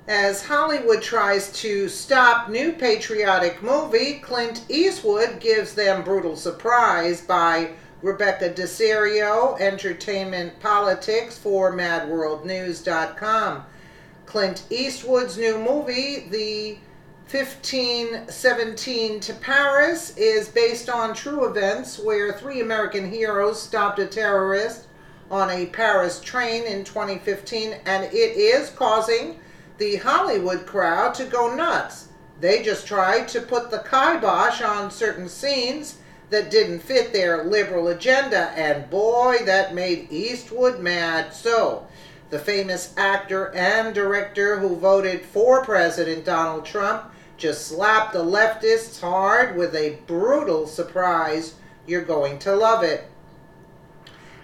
As Hollywood tries to stop new patriotic movie, Clint Eastwood gives them brutal surprise by Rebecca DeSerio, Entertainment Politics for MadWorldNews.com. Clint Eastwood's new movie, The 1517 to Paris, is based on true events where three American heroes stopped a terrorist on a Paris train in 2015, and it is causing the Hollywood crowd to go nuts. They just tried to put the kibosh on certain scenes that didn't fit their liberal agenda, and boy, that made Eastwood mad. So, the famous actor and director who voted for President Donald Trump just slapped the leftists hard with a brutal surprise. You're going to love it.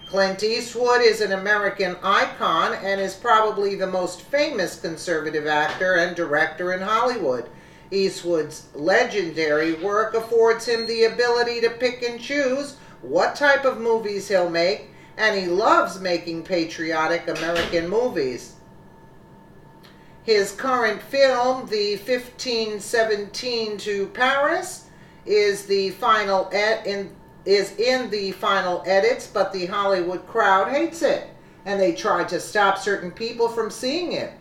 Clint Eastwood is an American icon and is probably the most famous conservative actor and director in Hollywood. Eastwood's legendary work affords him the ability to pick and choose what type of movies he'll make, and he loves making patriotic American movies. His current film, The 1517 to Paris, is in the final edits, but the Hollywood crowd hates it, and they try to stop certain people from seeing it.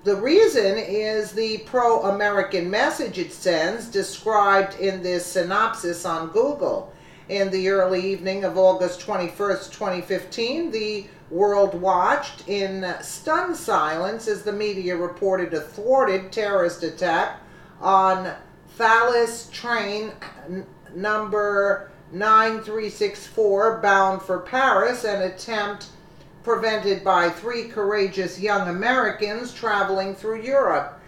The reason is the pro-American message it sends, described in this synopsis on Google. In the early evening of August 21st, 2015, the world watched in stunned silence as the media reported a thwarted terrorist attack on Thalys train number 9364 bound for Paris, an attempt prevented by three courageous young Americans traveling through Europe.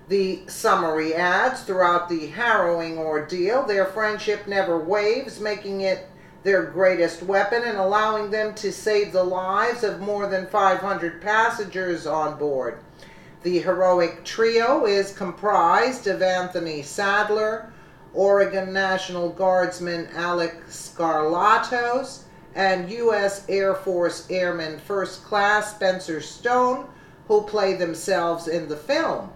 The summary adds, throughout the harrowing ordeal, their friendship never waves, making it their greatest weapon and allowing them to save the lives of more than 500 passengers on board. The heroic trio is comprised of Anthony Sadler, Oregon National Guardsman Alex Scarlatos, and U.S. Air Force Airman First Class Spencer Stone, who play themselves in the film.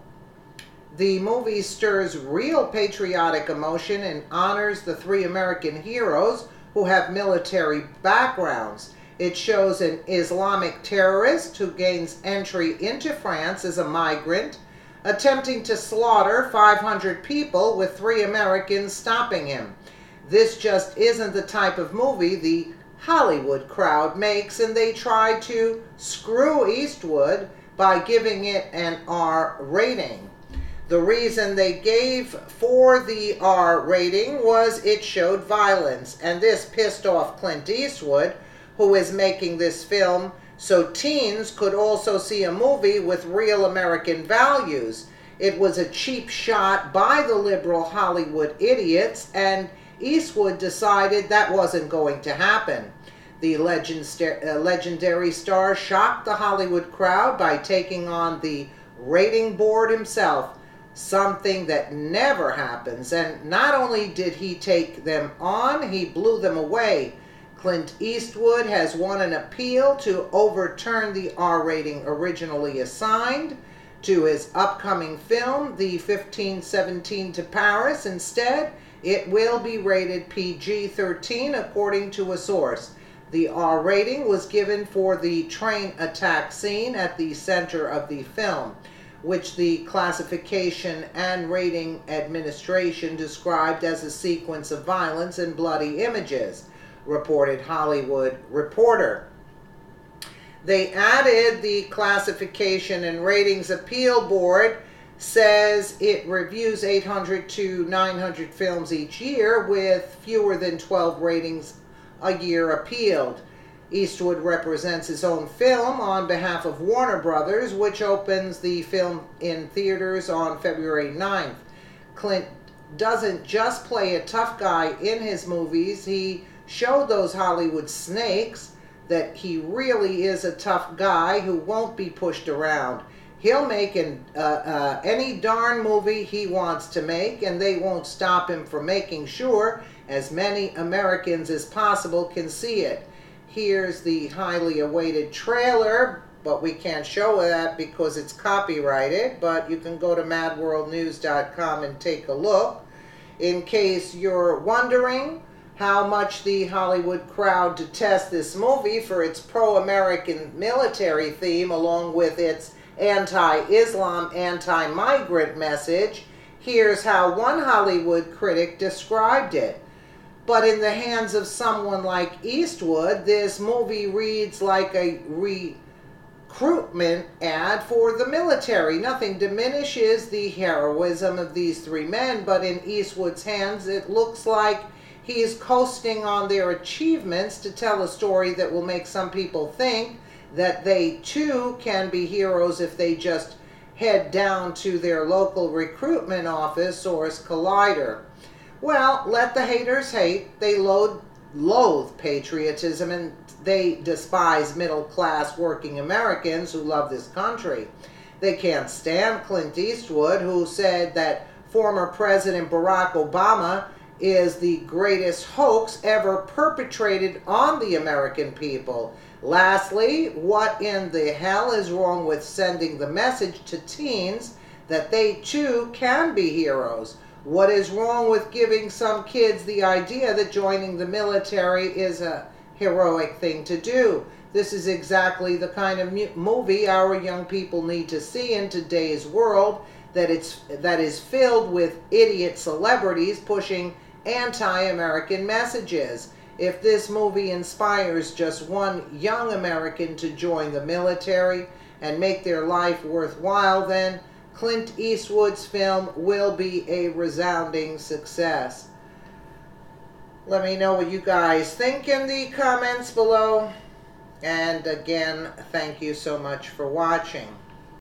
The movie stirs real patriotic emotion and honors the three American heroes who have military backgrounds. It shows an Islamic terrorist who gains entry into France as a migrant, attempting to slaughter 500 people with three Americans stopping him. This just isn't the type of movie the Hollywood crowd makes, and they tried to screw Eastwood by giving it an R rating. The reason they gave for the R rating was it showed violence, and this pissed off Clint Eastwood, who is making this film so teens could also see a movie with real American values. It was a cheap shot by the liberal Hollywood idiots, and Eastwood decided that wasn't going to happen. The legendary star shocked the Hollywood crowd by taking on the rating board himself, something that never happens. And not only did he take them on, he blew them away. Clint Eastwood has won an appeal to overturn the R rating originally assigned to his upcoming film, The 1517 to Paris. Instead, it will be rated PG-13 according to a source. The R rating was given for the train attack scene at the center of the film, which the Classification and Rating Administration described as a sequence of violence and bloody images, reported Hollywood Reporter. They added the Classification and Ratings Appeal Board says it reviews 800 to 900 films each year, with fewer than 12 ratings a year appealed. Eastwood represents his own film on behalf of Warner Brothers, which opens the film in theaters on February 9th. Clint doesn't just play a tough guy in his movies. He showed those Hollywood snakes that he really is a tough guy who won't be pushed around. He'll make any darn movie he wants to make, and they won't stop him from making sure as many Americans as possible can see it. Here's the highly awaited trailer but we can't show that because it's copyrighted. But you can go to madworldnews.com and take a look. In case you're wondering how much the Hollywood crowd detests this movie for its pro-American military theme, along with its anti-Islam, anti-migrant message, here's how one Hollywood critic described it. But in the hands of someone like Eastwood, this movie reads like a recruitment ad for the military. Nothing diminishes the heroism of these three men, but in Eastwood's hands, it looks like he's coasting on their achievements to tell a story that will make some people think that they too can be heroes if they just head down to their local recruitment office, source Collider. Well, let the haters hate. They loathe patriotism, and they despise middle-class working Americans who love this country. They can't stand Clint Eastwood, who said that former President Barack Obama is the greatest hoax ever perpetrated on the American people. Lastly, what in the hell is wrong with sending the message to teens that they too can be heroes? What is wrong with giving some kids the idea that joining the military is a heroic thing to do? This is exactly the kind of movie our young people need to see in today's world that is filled with idiot celebrities pushing anti-American messages. If this movie inspires just one young American to join the military and make their life worthwhile, then Clint Eastwood's film will be a resounding success. Let me know what you guys think in the comments below. And again, thank you so much for watching.